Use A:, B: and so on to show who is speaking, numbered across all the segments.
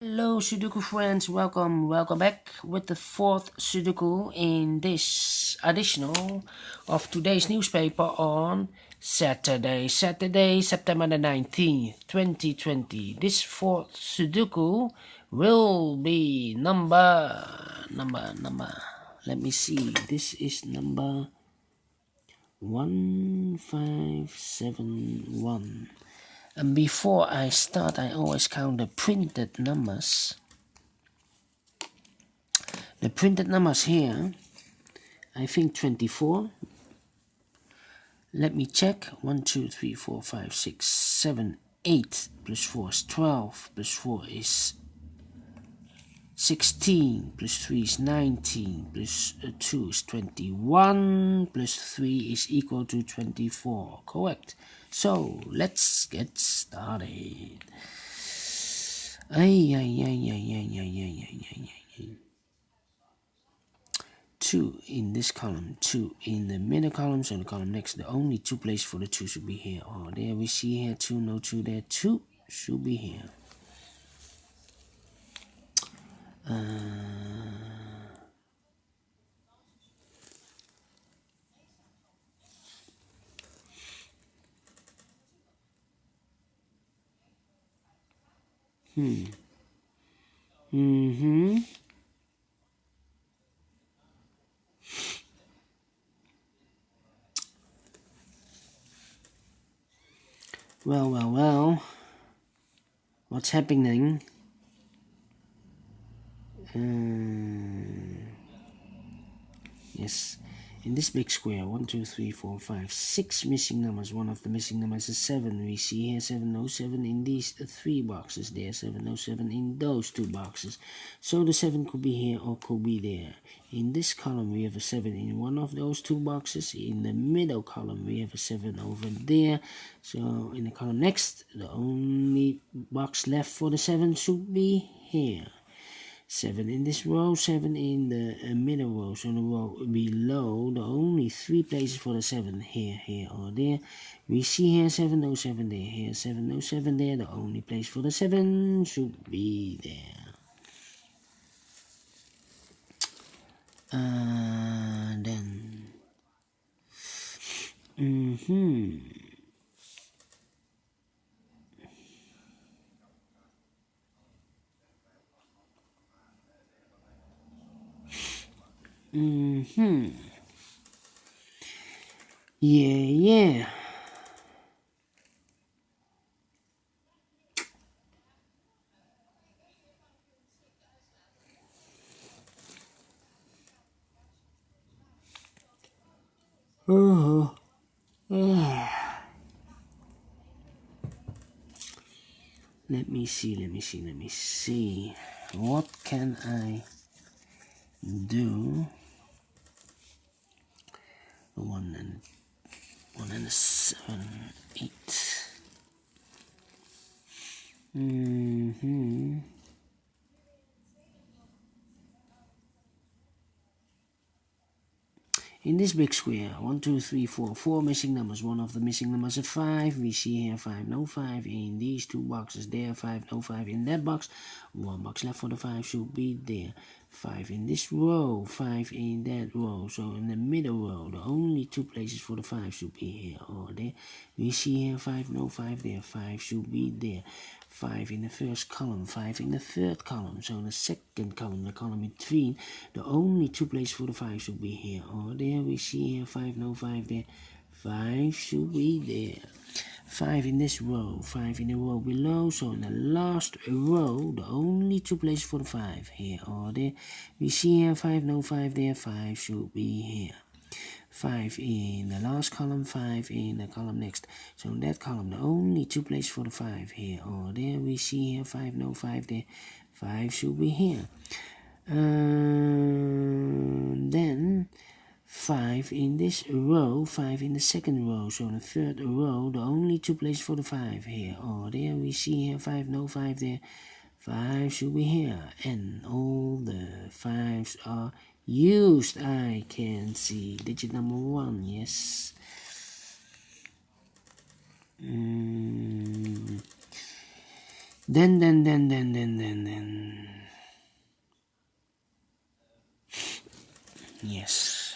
A: Hello Sudoku friends, welcome back with the fourth Sudoku in this additional of today's newspaper on Saturday, September the 19th, 2020. This fourth Sudoku will be number, let me see, this is number 1571. And before I start, I always count the printed numbers. The printed numbers here, I think 24. Let me check. 1, 2, 3, 4, 5, 6, 7, 8 plus 4 is 12, plus 4 is 16, plus 3 is 19, plus 2 is 21, plus 3 is equal to 24. Correct. So let's get started. Ay. 2 in this column, 2 in the middle column, so the column next, the only 2 places for the 2 should be here. Oh, there we see here 2, no 2 there, 2 should be here. Well, what's happening? Yes, in this big square, 1, 2, 3, 4, 5, 6 missing numbers. One of the missing numbers is 7. We see here 707 in these 3 boxes. There 707 in those 2 boxes. So the 7 could be here or could be there. In this column we have a 7 in one of those 2 boxes. In the middle column we have a 7 over there. So in the column next, the only box left for the 7 should be here. 7 in this row, 7 in the middle row. So the row below, the only 3 places for the 7 here, or there. We see here 707 there, here 707 there. The only place for the 7 should be there. Then. Yeah. Let me see. What can I do? 1 and a 7, 8. In this big square, 1, 2, 3, 4, 4 missing numbers. One of the missing numbers is 5. We see here 5, no 5 in these 2 boxes. There 5, no 5 in that box. 1 box left for the 5 should be there. 5 in this row, 5 in that row. So in the middle row, the only 2 places for the 5 should be here or there. We see here 5, no 5 there. 5 should be there. 5 in the first column, 5 in the third column. So in the second column, the column between, the only 2 places for the 5 should be here or there. We see here 5, no 5 there. 5 should be there. 5 in this row, 5 in the row below. So in the last row, the only 2 places for the 5 here or there. We see here 5, no 5 there. 5 should be here. 5 in the last column, 5 in the column next. So in that column, the only 2 places for the 5 here or there. We see here 5, no 5 there. 5 should be here. Then 5 in this row, 5 in the second row. So in the third row, the only 2 places for the 5 here or there. We see here 5, no 5 there. 5 should be here. And all the 5s are used. I can see digit number 1, yes. Then. Yes.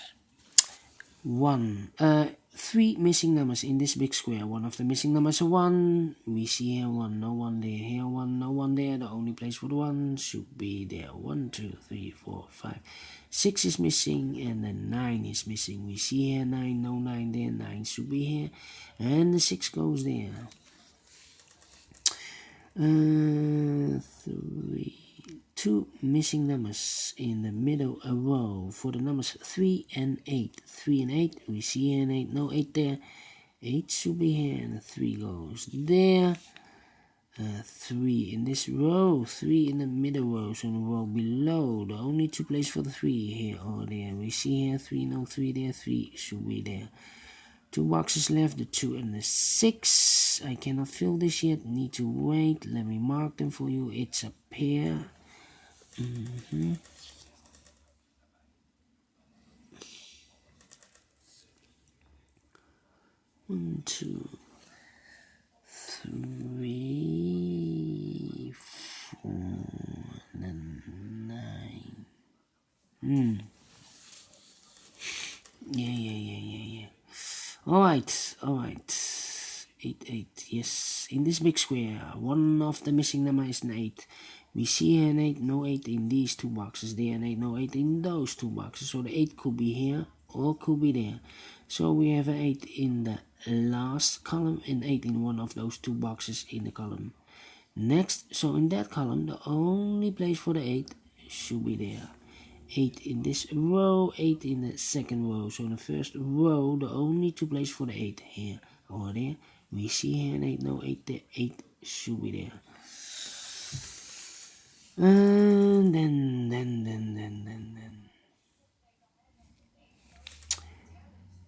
A: Three missing numbers in this big square. One of the missing numbers is 1. We see here 1, no 1 there. Here 1, no 1 there. The only place for the 1 should be there. 1, 2, 3, 4, 5. 6 is missing, and then 9 is missing. We see here 9, no 9 there. 9 should be here. And the 6 goes there. 2 missing numbers in the middle a row for the numbers 3 and 8. 3 and 8, we see here an 8, no 8 there. 8 should be here, and the 3 goes there. 3 in this row, 3 in the middle row, so in the row below, the only 2 places for the 3 here or there. We see here 3, no 3 there, 3 should be there. 2 boxes left, the 2 and the 6. I cannot fill this yet, need to wait. Let me mark them for you. It's a pair. 1, 2, 3, 4, and then 9. Yeah. Alright. 8. Yes, in this big square, one of the missing number is an 8. We see here an 8, no 8 in these 2 boxes. There an 8, no 8 in those 2 boxes. So the 8 could be here or could be there. So we have an 8 in the last column and 8 in one of those 2 boxes in the column. Next, so in that column, the only place for the 8 should be there. 8 in this row, 8 in the second row. So in the first row, the only 2 places for the 8 here or there. We see here an 8, no 8 there. 8 should be there. And then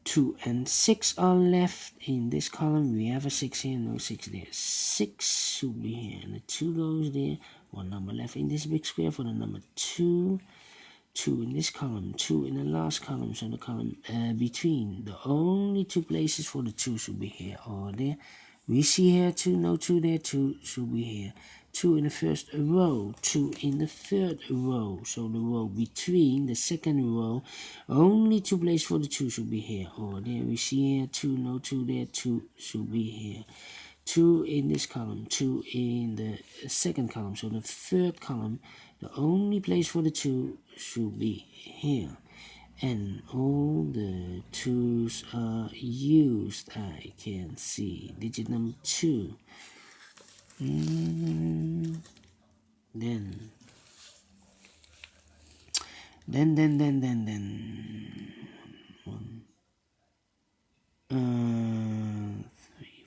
A: 2 and 6 are left in this column. We have a 6 here, no 6 there. 6 should be here, and the 2 goes there. One number left in this big square for the number 2. 2 in this column, 2 in the last column, so the column between. The only 2 places for the 2 should be here or there. We see here 2, no 2 there, 2 should be here. 2 in the first row, 2 in the third row, so the row between the second row, only 2 places for the 2 should be here or there. We see here 2, no 2 there, 2 should be here. 2 in this column, 2 in the second column, so the third column, the only place for the 2 should be here. And all the 2's are used, I can see. Digit number 2. Then 1, 3,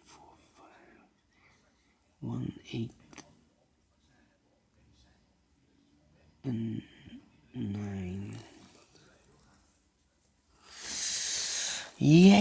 A: 4, 5, 1, 8, and 9. Yeah.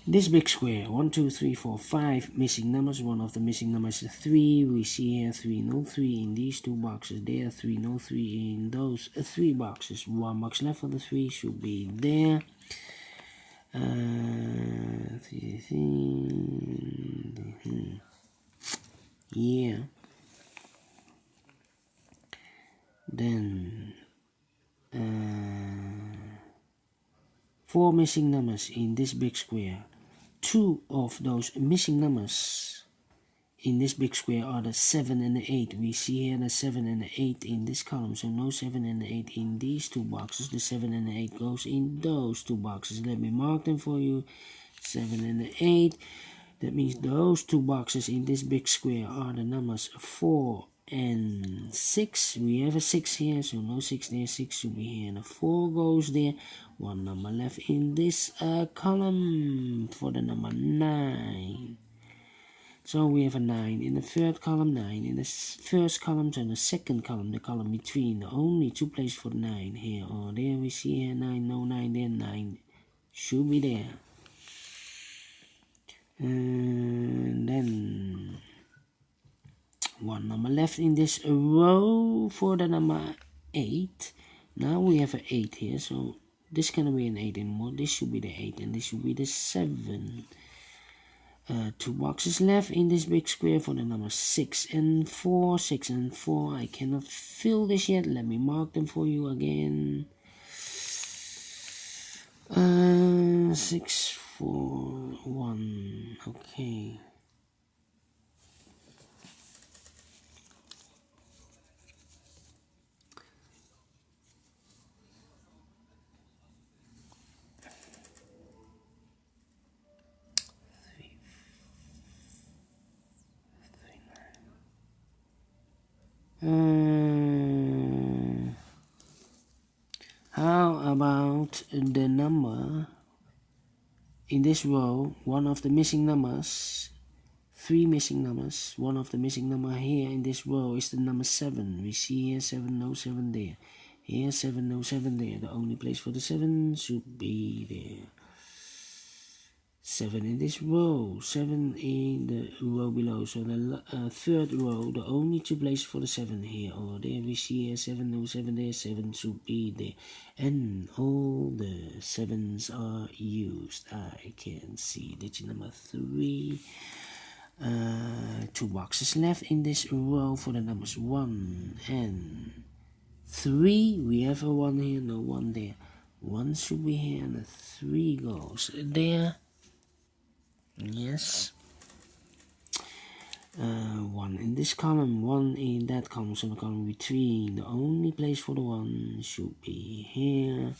A: This big square, 1, 2, 3, 4, 5 missing numbers. One of the missing numbers is 3. We see here 3, no 3 in these 2 boxes. There 3, no 3 in those 3 boxes. 1 box left for the 3 should be there. Yeah. Then 4 missing numbers in this big square. 2 of those missing numbers in this big square are the 7 and the 8. We see here the 7 and the 8 in this column, so no 7 and the 8 in these 2 boxes. The 7 and the 8 goes in those 2 boxes. Let me mark them for you. 7 and the 8. That means those 2 boxes in this big square are the numbers 4 and 6. We have a 6 here, so no 6 there. 6 should be here, and a 4 goes there. One number left in this column for the number 9. So we have a 9 in the third column, 9 in the first column, so in the second column, the column between. Only 2 places for the 9 here or there. We see here 9, no 9 there, 9 should be there. And then one number left in this row for the number 8. Now we have an 8 here, so this cannot be an 8 anymore. This should be the 8 and this should be the 7. 2 boxes left in this big square for the number 6 and 4. 6 and 4. I cannot fill this yet. Let me mark them for you again. 6, 4, 1. Okay. How about the number in this row? One of the missing numbers, 3 missing numbers. One of the missing number here in this row is the number 7. We see here 7, no 7 there. Here 7, no 7 there. The only place for the 7 should be there. 7 in this row, 7 in the row below. So the third row, the only 2 places for the 7 here or there. We see here 7, no 7 there, 7 should be there. And all the 7s are used. I can see digit number 3. 2 boxes left in this row for the numbers 1 and 3. We have a 1 here, no 1 there. 1 should be here and a 3 goes there. Yes. 1 in this column, 1 in that column, so the column between. The only place for the 1 should be here.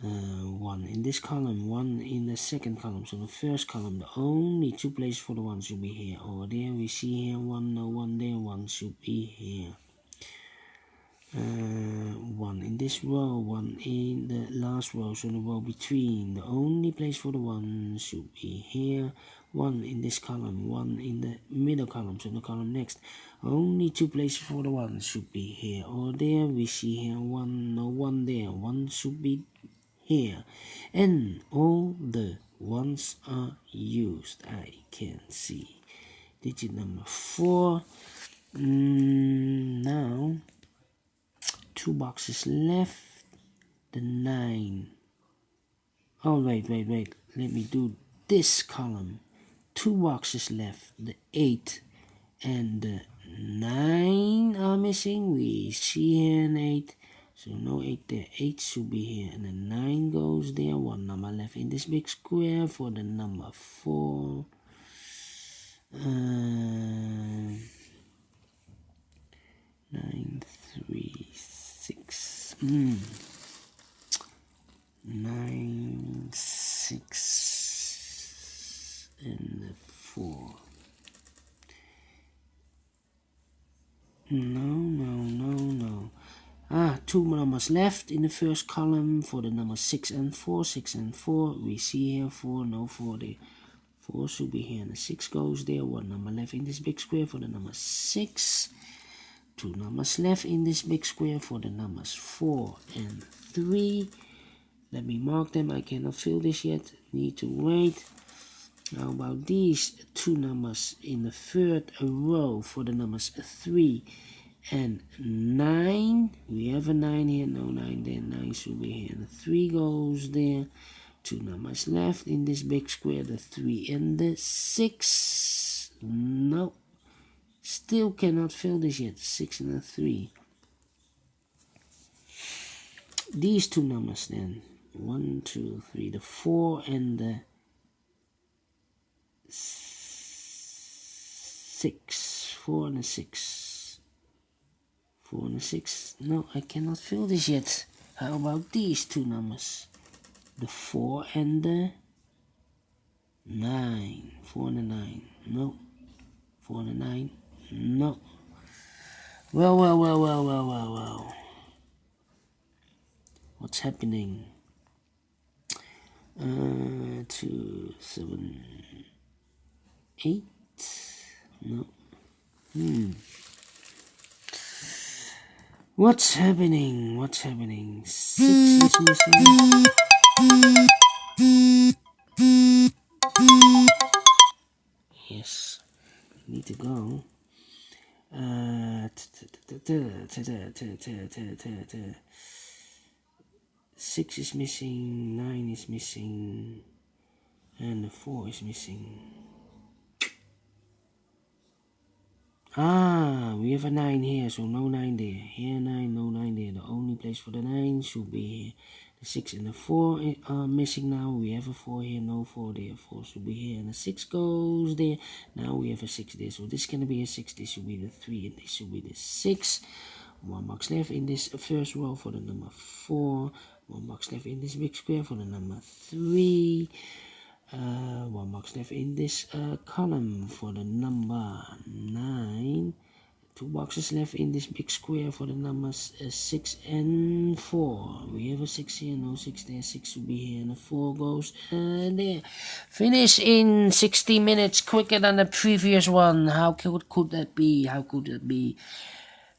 A: 1 in this column, 1 in the second column, so the first column. The only 2 places for the 1 should be here or there. We see here 1, no 1 there, 1 should be here. 1 in this row, 1 in the last row, so the row between. The only place for the 1 should be here. 1 in this column, 1 in the middle column, so the column next. Only 2 places for the 1 should be here or there. We see here 1, no 1 there. 1 should be here. And all the 1s are used. I can see digit number 4. Now 2 boxes left. The 9. Oh, wait. Let me do this column. 2 boxes left. The 8 and the 9 are missing. We see here an 8. So no 8 there. 8 should be here. And the 9 goes there. 1 number left in this big square for the number 4. 9, 3, 6. 9, 6, and 4. No. 2 numbers left in the first column for the number 6 and 4. 6 and 4. We see here 4, no 4 there. 4 should be here and the 6 goes there. 1 number left in this big square for the number 6. 2 numbers left in this big square for the numbers 4 and 3. Let me mark them. I cannot fill this yet. Need to wait. How about these 2 numbers in the third row for the numbers 3 and 9. We have a 9 here. No 9 there. 9 should be here. And the 3 goes there. 2 numbers left in this big square. The 3 and the 6. No. Still cannot fill this yet. 6 and a 3. These 2 numbers then. 1, 2, 3. The 4 and the 6. 4 and a 6. 4 and a 6. No, I cannot fill this yet. How about these 2 numbers? The 4 and the 9. 4 and a 9. No. 4 and a 9. No. Well. What's happening? 2, 7, 8. No. What's happening? 6 is missing. Yes. Need to go. 6 is missing, 9 is missing, and the 4 is missing. We have a 9 here, so no 9 there. Here 9, no 9 there. The only place for the 9 should be here. The 6 and the 4 are missing now. We have a 4 here, no 4 there. 4 should be here, and the 6 goes there. Now we have a 6 there, so this can be a 6. This should be the 3, and this should be the 6. 1 box left in this first row for the number 4. 1 box left in this big square for the number 3. 1 box left in this column for the number 9. 2 boxes left in this big square for the numbers 6 and 4. We have a 6 here, no 6 there. 6 will be here, and the 4 goes there. Finish in 60 minutes, quicker than the previous one. How could that be?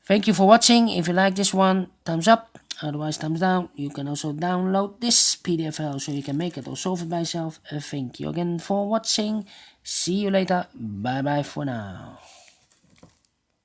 A: Thank you for watching. If you like this one, thumbs up. Otherwise, thumbs down. You can also download this PDF file so you can make it or solve it by yourself. Thank you again for watching. See you later. Bye bye for now.